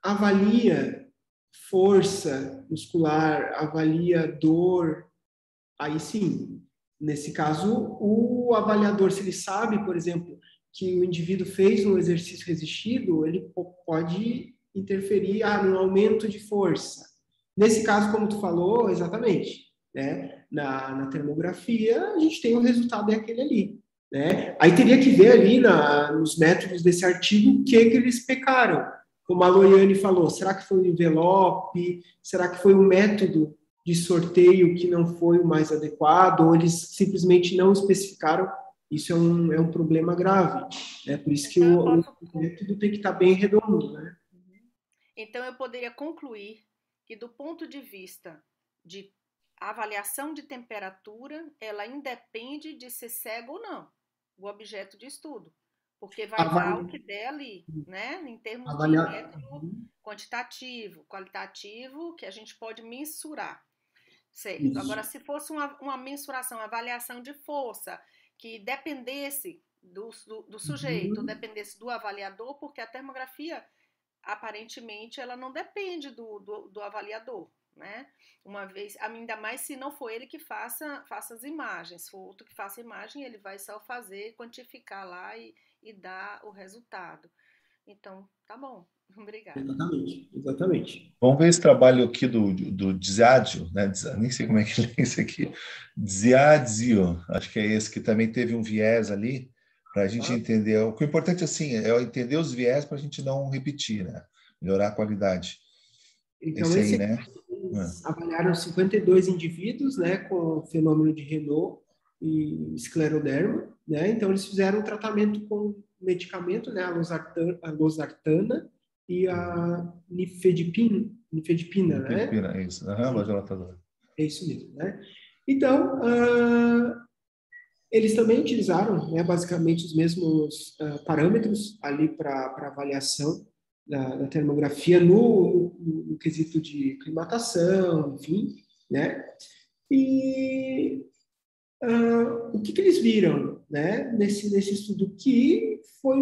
avalia força muscular, avalia dor, aí sim, nesse caso, o avaliador, se ele sabe, por exemplo, que o indivíduo fez um exercício resistido, ele pode interferir no aumento de força. Nesse caso, como tu falou, exatamente, né? Na termografia, a gente tem o resultado é aquele ali, né? Aí teria que ver ali nos métodos desse artigo o que eles pecaram. Como a Loiane falou, será que foi o envelope? Será que foi o método de sorteio que não foi o mais adequado? Ou eles simplesmente não especificaram? Isso é um problema grave, né? Por isso que o método tem que estar bem redondo, né? Então, eu poderia concluir que, do ponto de vista de avaliação de temperatura, ela independe de ser cego ou não, o objeto de estudo. Porque vai dar o que der ali, né? Em termos de método quantitativo, qualitativo, que a gente pode mensurar. Certo. Isso. Agora, se fosse uma mensuração, avaliação de força, que dependesse do sujeito, dependesse do avaliador, porque a termografia, aparentemente, ela não depende do avaliador, né? Uma vez, ainda mais se não for ele que faça as imagens, se for outro que faça a imagem, ele vai só fazer, quantificar lá e dar o resultado. Então, tá bom. Obrigada. Exatamente. Vamos ver esse trabalho aqui do Ziadio, né? Nem sei como é que é esse aqui. Ziadio, acho que é esse, que também teve um viés ali, para a gente entender. O que é importante, assim, é entender os viés para a gente não repetir, né? Melhorar a qualidade. Então, esse aí, né? Eles avaliaram 52 indivíduos, né, com fenômeno de Renault e escleroderma, né? Então, eles fizeram um tratamento com medicamento, né, a losartana e a nifedipina, né? É isso, vasodilatador. É isso mesmo, né? Então, eles também utilizaram, né, basicamente os mesmos parâmetros ali para avaliação da termografia no quesito de climatação, enfim, né? E o que eles viram, né, nesse estudo, que foi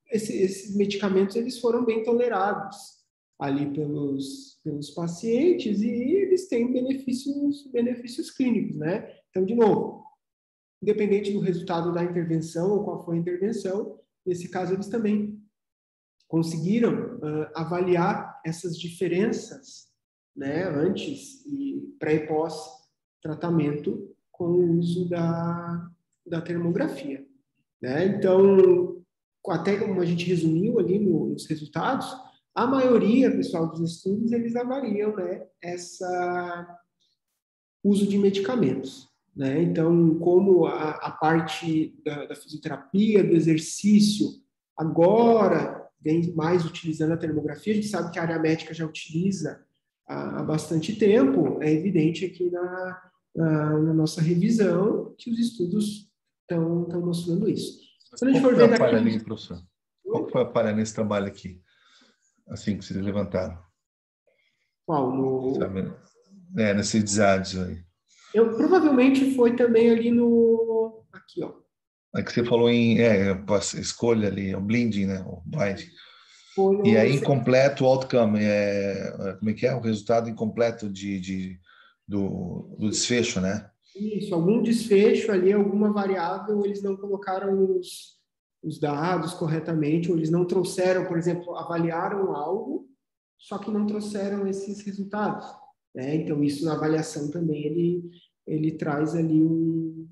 esses medicamentos eles foram bem tolerados ali pelos pacientes e eles têm benefícios clínicos, né? Então, de novo, independente do resultado da intervenção ou qual foi a intervenção, nesse caso eles também conseguiram avaliar essas diferenças, né, antes e pré e pós-tratamento com o uso da termografia, né? Então, até como a gente resumiu ali nos resultados, a maioria, pessoal, dos estudos, eles avaliam, né, essa uso de medicamentos, né? Então, como a parte da fisioterapia, do exercício, agora vem mais utilizando a termografia, a gente sabe que a área médica já utiliza há bastante tempo, é evidente aqui na nossa revisão que os estudos estão mostrando isso. Qual foi a falha ali, professor? Qual foi a falha nesse trabalho aqui? Assim que vocês levantaram. Qual? Sabe? Nesses designs aí. Provavelmente foi também ali no... Aqui, ó. É que você falou em escolha ali, o blending, né? O blinding. No... E aí, incompleto outcome, como é que é? O resultado incompleto do desfecho, né? Isso, algum desfecho ali, alguma variável, eles não colocaram os dados corretamente, ou eles não trouxeram, por exemplo, avaliaram algo, só que não trouxeram esses resultados. Né? Então, isso na avaliação também, ele traz ali um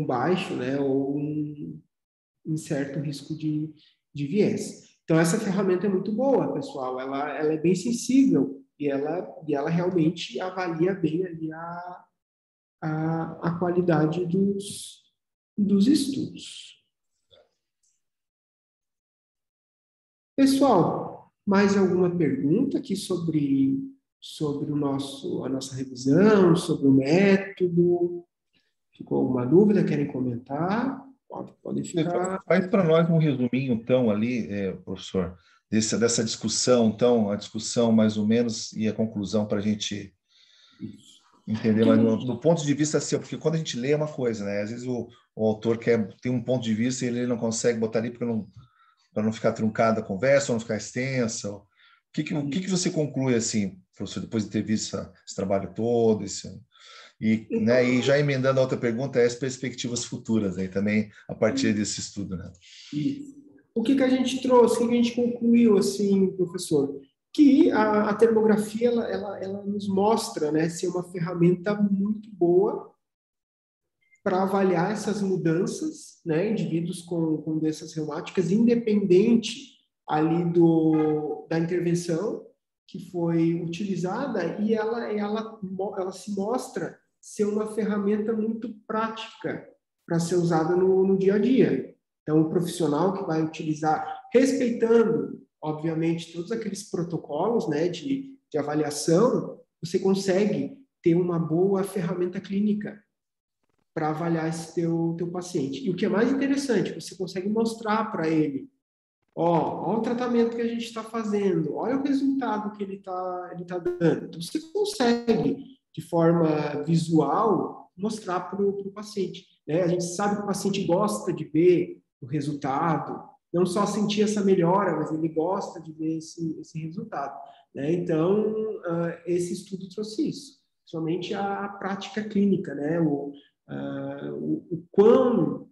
baixo, né? Ou um certo risco de viés. Então, essa ferramenta é muito boa, pessoal. Ela é bem sensível e ela realmente avalia bem ali a qualidade dos estudos. Pessoal, mais alguma pergunta aqui sobre a nossa revisão, sobre o método? Ficou alguma dúvida? Querem comentar? Podem ficar. Faz para nós um resuminho, então, ali, professor, dessa discussão, então, a discussão mais ou menos e a conclusão para a gente entender, mas no ponto de vista seu, porque quando a gente lê é uma coisa, né? Às vezes o autor tem um ponto de vista e ele não consegue botar ali para não ficar truncada a conversa, ou não ficar extensa. O que você conclui, assim, professor, depois de ter visto esse trabalho todo, e já emendando a outra pergunta, as perspectivas futuras aí também, a partir desse estudo, né? O que a gente trouxe, o que a gente concluiu, assim, professor? Que a termografia, ela nos mostra, né, ser uma ferramenta muito boa para avaliar essas mudanças, né, indivíduos com doenças reumáticas, independente ali da intervenção que foi utilizada, e ela se mostra ser uma ferramenta muito prática para ser usada no dia a dia. Então, o profissional que vai utilizar, respeitando, obviamente, todos aqueles protocolos, né, de avaliação, você consegue ter uma boa ferramenta clínica para avaliar esse teu paciente. E o que é mais interessante, você consegue mostrar para ele, olha o tratamento que a gente está fazendo, olha o resultado que ele tá dando. Então, você consegue, de forma visual, mostrar para o paciente. Né? A gente sabe que o paciente gosta de ver o resultado, não só sentir essa melhora, mas ele gosta de ver esse resultado. Né? Então, esse estudo trouxe isso, somente a prática clínica, né? O quão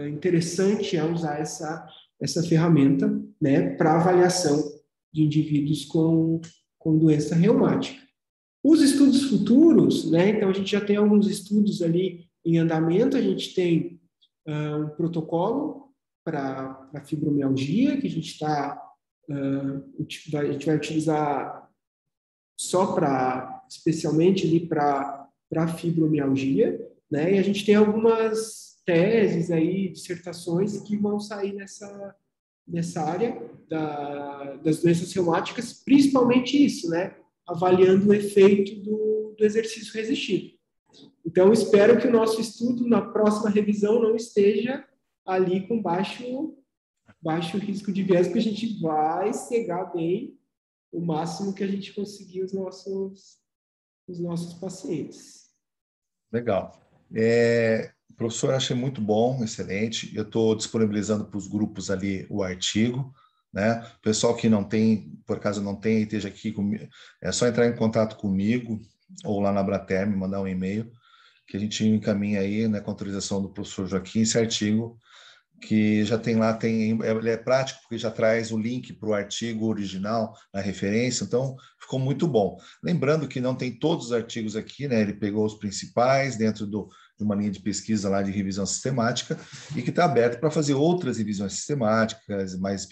interessante é usar essa ferramenta, né, para avaliação de indivíduos com doença reumática. Os estudos futuros, né, então a gente já tem alguns estudos ali em andamento, a gente tem um protocolo para fibromialgia, que a gente vai utilizar especialmente ali para fibromialgia, né, e a gente tem algumas teses aí, dissertações que vão sair nessa área das doenças reumáticas, principalmente isso, né? Avaliando o efeito do exercício resistido. Então, espero que o nosso estudo, na próxima revisão, não esteja ali com baixo risco de viés, porque a gente vai cegar bem o máximo que a gente conseguir os nossos pacientes. Legal. Professor, achei muito bom, excelente. Eu estou disponibilizando para os grupos ali o artigo, né? O pessoal que não tem, por acaso não tem, esteja aqui comigo, é só entrar em contato comigo ou lá na Abraterm, mandar um e-mail, que a gente encaminha aí, né, com a autorização do professor Joaquim, esse artigo, que já tem lá, ele é prático, porque já traz o link para o artigo original, na referência, então ficou muito bom. Lembrando que não tem todos os artigos aqui, né? Ele pegou os principais dentro de uma linha de pesquisa lá de revisão sistemática e que está aberto para fazer outras revisões sistemáticas mais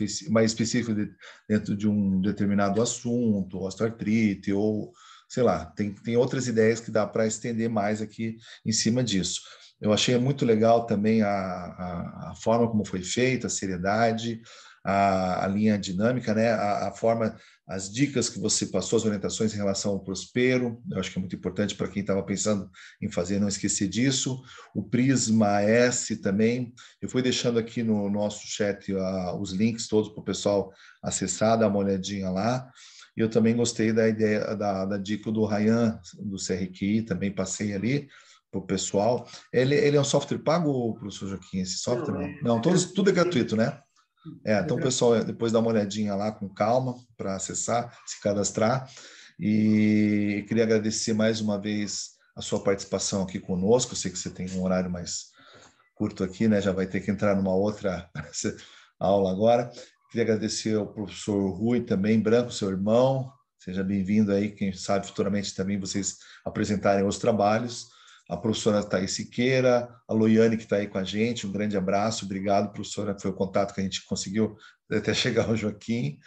específicas dentro de um determinado assunto, osteoartrite ou, sei lá, tem outras ideias que dá para estender mais aqui em cima disso. Eu achei muito legal também a forma como foi feita, a seriedade, a linha dinâmica, né? A forma as dicas que você passou, as orientações em relação ao Prospero, eu acho que é muito importante para quem estava pensando em fazer, não esquecer disso. O Prisma S também, eu fui deixando aqui no nosso chat os links todos para o pessoal acessar, dar uma olhadinha lá. E eu também gostei da ideia, da dica do Ryan, do CRQI, também passei ali para o pessoal. Ele é um software pago, professor Joaquim, esse software? Não, tudo é gratuito, né? Então, pessoal, depois dá uma olhadinha lá com calma para acessar, se cadastrar. E queria agradecer mais uma vez a sua participação aqui conosco. Eu sei que você tem um horário mais curto aqui, né? Já vai ter que entrar numa outra aula agora. Queria agradecer ao professor Rui também, Branco, seu irmão. Seja bem-vindo aí, quem sabe futuramente também vocês apresentarem os trabalhos. A professora Thaís Siqueira, a Loiane que está aí com a gente, um grande abraço, obrigado, professora, foi o contato que a gente conseguiu até chegar ao Joaquim,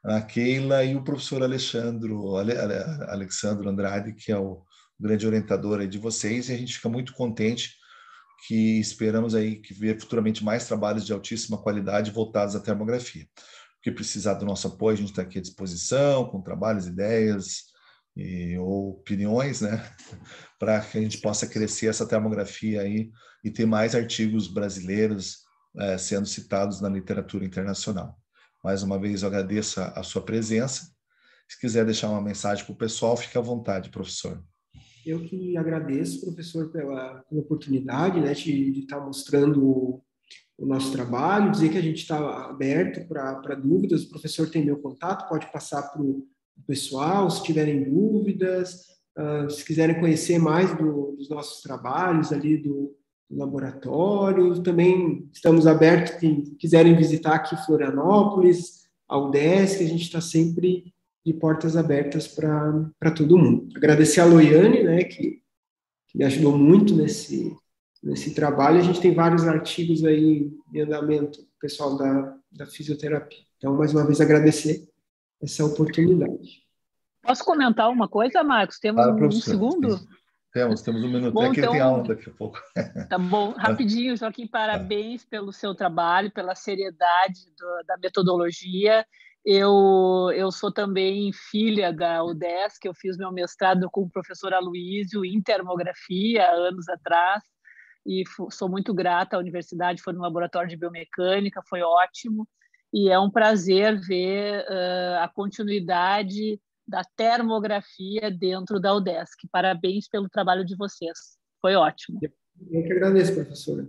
a Keila e o professor Alexandro Andrade, que é o grande orientador aí de vocês, e a gente fica muito contente que esperamos aí que ver futuramente mais trabalhos de altíssima qualidade voltados à termografia. O que precisar do nosso apoio, a gente está aqui à disposição, com trabalhos, ideias ou opiniões, né? Para que a gente possa crescer essa termografia aí e ter mais artigos brasileiros sendo citados na literatura internacional. Mais uma vez, eu agradeço a sua presença. Se quiser deixar uma mensagem para o pessoal, fique à vontade, professor. Eu que agradeço, professor, pela oportunidade, né, de estar mostrando o nosso trabalho, dizer que a gente está aberto para dúvidas. O professor tem meu contato, pode passar para o pessoal, se tiverem dúvidas, se quiserem conhecer mais dos nossos trabalhos ali do laboratório. Também estamos abertos, quem quiserem visitar aqui Florianópolis, a UDESC, a gente está sempre de portas abertas para todo mundo. Agradecer a Loiane, né, que me ajudou muito nesse trabalho. A gente tem vários artigos aí em andamento, pessoal da fisioterapia. Então, mais uma vez, agradecer essa oportunidade. Posso comentar uma coisa, Marcos? Temos um segundo? Temos um minuto. Bom, então, tem aula daqui a pouco. Tá bom. Rapidinho, Joaquim, parabéns pelo seu trabalho, pela seriedade da metodologia. Eu sou também filha da UDESC, eu fiz meu mestrado com o professor Aloísio em termografia, há anos atrás, e sou muito grata à universidade, foi no laboratório de biomecânica, foi ótimo, e é um prazer ver a continuidade da termografia dentro da UDESC. Parabéns pelo trabalho de vocês, foi ótimo. Eu que agradeço, professora.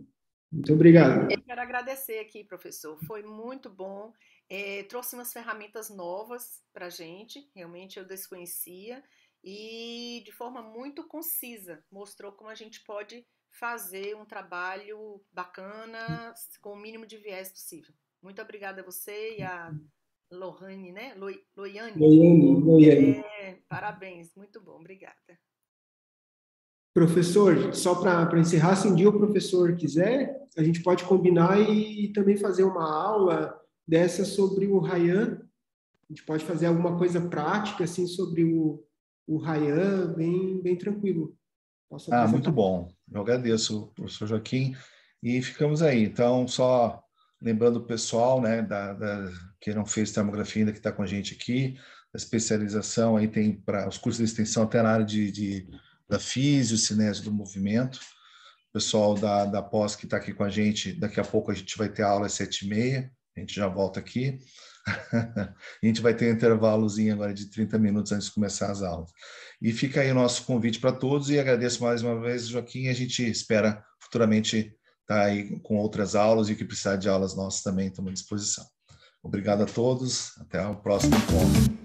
Muito obrigado. Eu quero agradecer aqui, professor, foi muito bom. Trouxe umas ferramentas novas para a gente, realmente eu desconhecia, e de forma muito concisa, mostrou como a gente pode fazer um trabalho bacana, com o mínimo de viés possível. Muito obrigada a você e a Lohane, né? Loiane. Parabéns, muito bom, obrigada. Professor, só para encerrar, se um dia o professor quiser, a gente pode combinar e também fazer uma aula dessa sobre o Ryan. A gente pode fazer alguma coisa prática assim sobre o Ryan, bem tranquilo. Muito bom. Eu agradeço, professor Joaquim. E ficamos aí. Então, só lembrando o pessoal, né, que não fez termografia ainda, que está com a gente aqui, a especialização aí tem para os cursos de extensão até na área da físio, cinésio do movimento. O pessoal da pós que está aqui com a gente, daqui a pouco a gente vai ter aula às 7h30, a gente já volta aqui. A gente vai ter um intervalozinho agora de 30 minutos antes de começar as aulas. E fica aí o nosso convite para todos e agradeço mais uma vez, Joaquim, a gente espera futuramente estar aí com outras aulas e que precisar de aulas nossas também estamos à disposição. Obrigado a todos, até o próximo encontro.